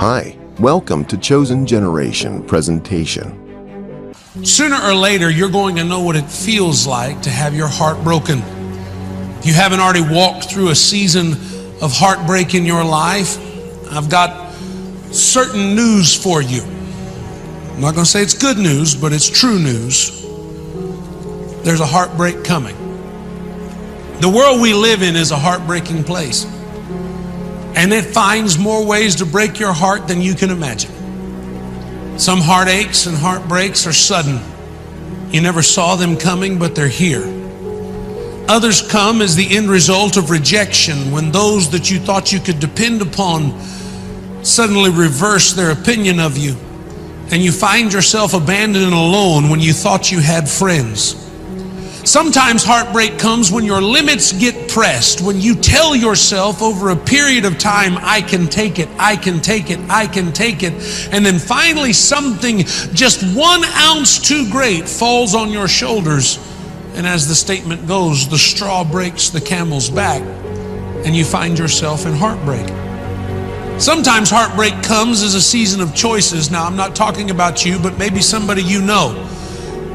Hi, welcome to Chosen Generation presentation. Sooner or later, you're going to know what it feels like to have your heart broken. If you haven't already walked through a season of heartbreak in your life, I've got certain news for you. I'm not going to say it's good news, but it's true news. There's a heartbreak coming. The world we live in is a heartbreaking place. And it finds more ways to break your heart than you can imagine. Some heartaches and heartbreaks are sudden. You never saw them coming, but they're here. Others come as the end result of rejection, when those that you thought you could depend upon suddenly reverse their opinion of you, and you find yourself abandoned and alone when you thought you had friends. Sometimes heartbreak comes when your limits get pressed, when you tell yourself over a period of time, I can take it, I can take it, I can take it. And then finally something just 1 ounce too great falls on your shoulders. And as the statement goes, the straw breaks the camel's back, and you find yourself in heartbreak. Sometimes heartbreak comes as a season of choices. Now, I'm not talking about you, but maybe somebody you know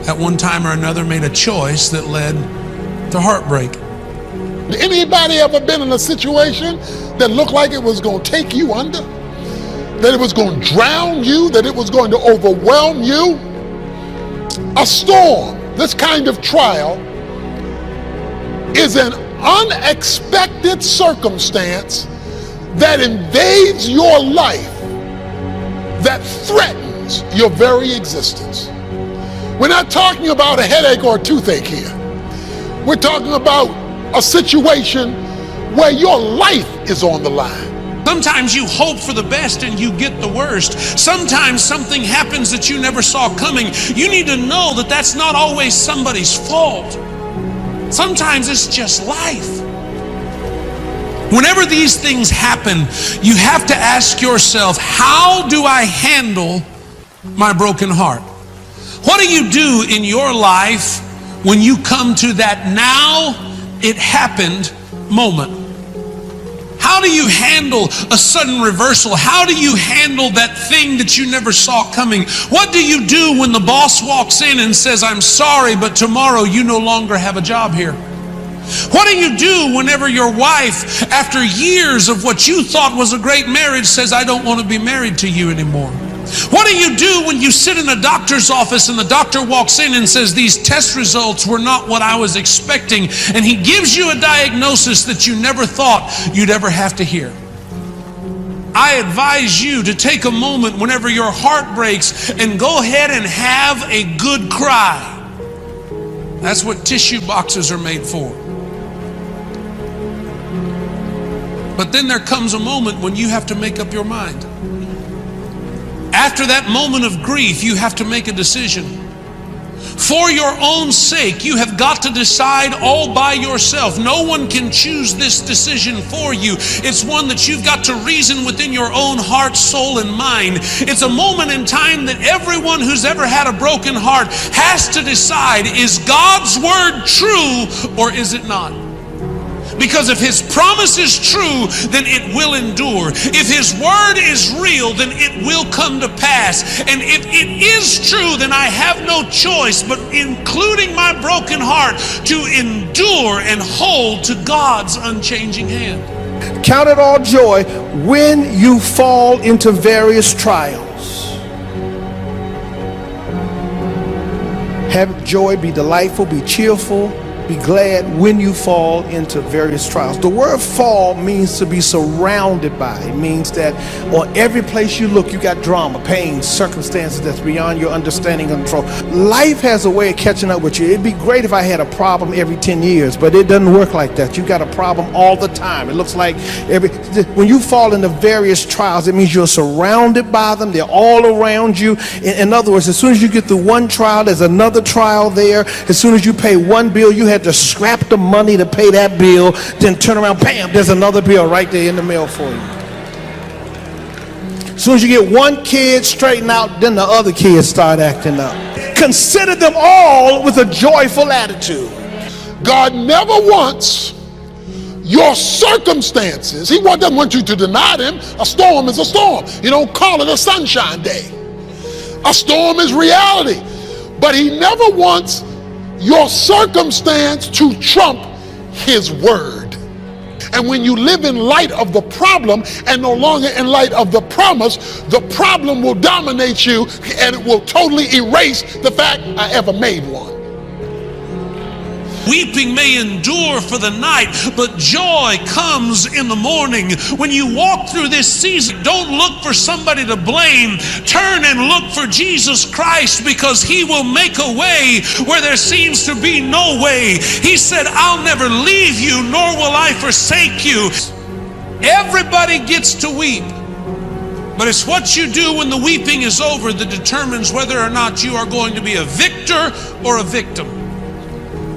at one time or another made a choice that led to heartbreak. Anybody ever been in a situation that looked like it was going to take you under? That it was going to drown you? That it was going to overwhelm you? A storm, this kind of trial, is an unexpected circumstance that invades your life, that threatens your very existence. We're not talking about a headache or a toothache here. We're talking about a situation where your life is on the line. Sometimes you hope for the best and you get the worst. Sometimes something happens that you never saw coming. You need to know that that's not always somebody's fault. Sometimes it's just life. Whenever these things happen, you have to ask yourself, how do I handle my broken heart? What do you do in your life when you come to that now it happened moment? How do you handle a sudden reversal? How do you handle that thing that you never saw coming? What do you do when the boss walks in and says, I'm sorry, but tomorrow you no longer have a job here? What do you do whenever your wife, after years of what you thought was a great marriage, says, I don't want to be married to you anymore? What do you do when you sit in a doctor's office and the doctor walks in and says, these test results were not what I was expecting, and he gives you a diagnosis that you never thought you'd ever have to hear? I advise you to take a moment whenever your heart breaks and go ahead and have a good cry. That's what tissue boxes are made for. But then there comes a moment when you have to make up your mind. After that moment of grief, you have to make a decision. For your own sake, you have got to decide all by yourself. No one can choose this decision for you. It's one that you've got to reason within your own heart, soul, and mind. It's a moment in time that everyone who's ever had a broken heart has to decide, is God's word true or is it not? Because if his promise is true, then it will endure. If his word is real, then it will come to pass. And if it is true, then I have no choice but, including my broken heart, to endure and hold to God's unchanging hand. Count it all joy when you fall into various trials. Have joy, be delightful, be cheerful. Be glad when you fall into various trials. The word fall means to be surrounded by. It means that on every place you look, you got drama, pain, circumstances that's beyond your understanding and control. Life has a way of catching up with you. It'd be great if I had a problem every 10 years, but it doesn't work like that. You got a problem all the time. It looks like when you fall into various trials, it means you're surrounded by them. They're all around you. In other words, as soon as you get through one trial, there's another trial there. As soon as you pay one bill, you have to scrap the money to pay that bill, then turn around, bam, there's another bill right there in the mail for you. As soon as you get one kid straightened out, then the other kids start acting up. Consider them all with a joyful attitude. God never wants your circumstances. He doesn't want you to deny them. A storm is a storm. You don't call it a sunshine day. A storm is reality. But he never wants your circumstance to trump his word. And when you live in light of the problem and no longer in light of the promise, the problem will dominate you and it will totally erase the fact I ever made one. Weeping may endure for the night, but joy comes in the morning. When you walk through this season, don't look for somebody to blame. Turn and look for Jesus Christ, because he will make a way where there seems to be no way. He said, I'll never leave you, nor will I forsake you. Everybody gets to weep, but it's what you do when the weeping is over that determines whether or not you are going to be a victor or a victim.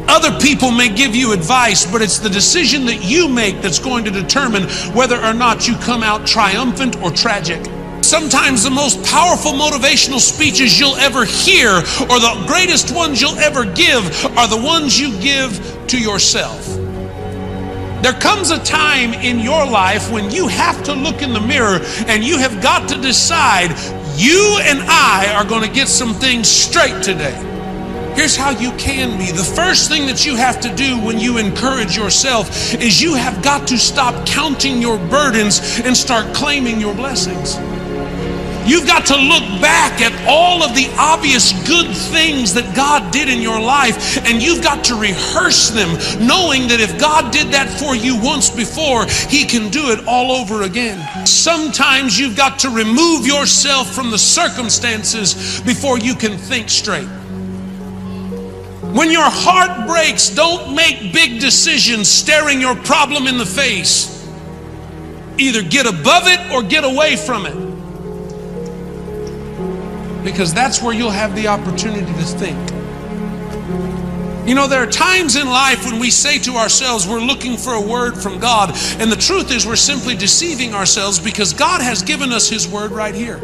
Other people may give you advice, but it's the decision that you make that's going to determine whether or not you come out triumphant or tragic. Sometimes the most powerful motivational speeches you'll ever hear, or the greatest ones you'll ever give, are the ones you give to yourself. There comes a time in your life when you have to look in the mirror and you have got to decide, you and I are going to get some things straight today. Here's how you can be. The first thing that you have to do when you encourage yourself is you have got to stop counting your burdens and start claiming your blessings. You've got to look back at all of the obvious good things that God did in your life, and you've got to rehearse them, knowing that if God did that for you once before, he can do it all over again. Sometimes you've got to remove yourself from the circumstances before you can think straight. When your heart breaks, don't make big decisions staring your problem in the face. Either get above it or get away from it, because that's where you'll have the opportunity to think. You know, there are times in life when we say to ourselves we're looking for a word from God, and the truth is we're simply deceiving ourselves, because God has given us his word right here.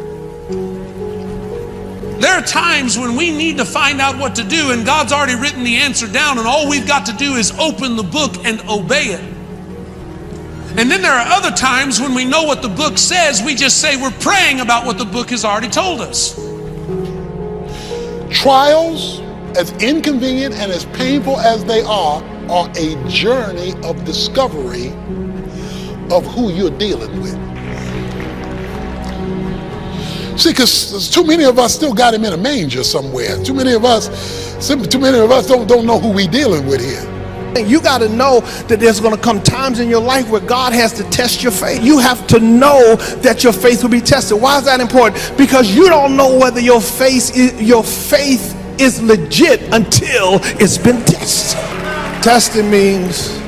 There are times when we need to find out what to do, and God's already written the answer down, and all we've got to do is open the book and obey it. And then there are other times when we know what the book says, we just say we're praying about what the book has already told us. Trials, as inconvenient and as painful as they are a journey of discovery of who you're dealing with. See, because too many of us still got him in a manger somewhere. Too many of us don't know who we dealing with here. You got to know that there's going to come times in your life where God has to test your faith. You have to know that your faith will be tested. Why is that important? Because you don't know whether your faith is legit until it's been tested. Testing means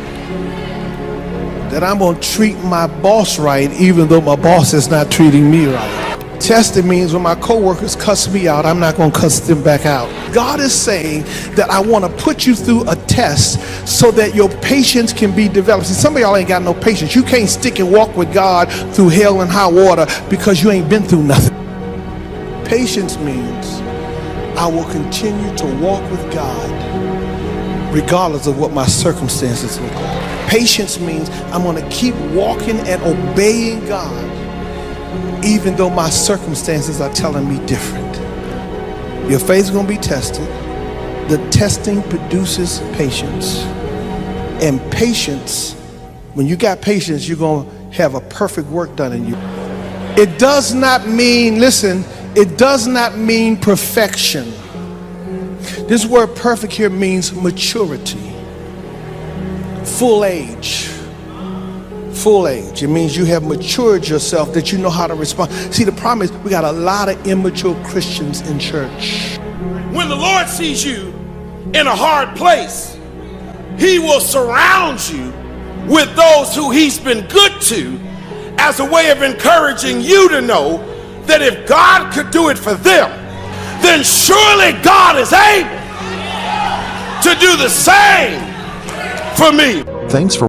that I'm going to treat my boss right even though my boss is not treating me right. Testing means when my coworkers cuss me out, I'm not going to cuss them back out. God is saying that I want to put you through a test so that your patience can be developed. See, some of y'all ain't got no patience. You can't stick and walk with God through hell and high water because you ain't been through nothing. Patience means I will continue to walk with God regardless of what my circumstances look like. Patience means I'm going to keep walking and obeying God even though my circumstances are telling me different. Your faith is going to be tested. The testing produces patience. And patience, when you got patience, you're going to have a perfect work done in you. It does not mean, listen, it does not mean perfection. This word perfect here means maturity, full age. Full age. It means you have matured yourself, that you know how to respond. See, the problem is we got a lot of immature Christians in church. When the Lord sees you in a hard place, he will surround you with those who he's been good to as a way of encouraging you to know that if God could do it for them, then surely God is able to do the same for me. Thanks for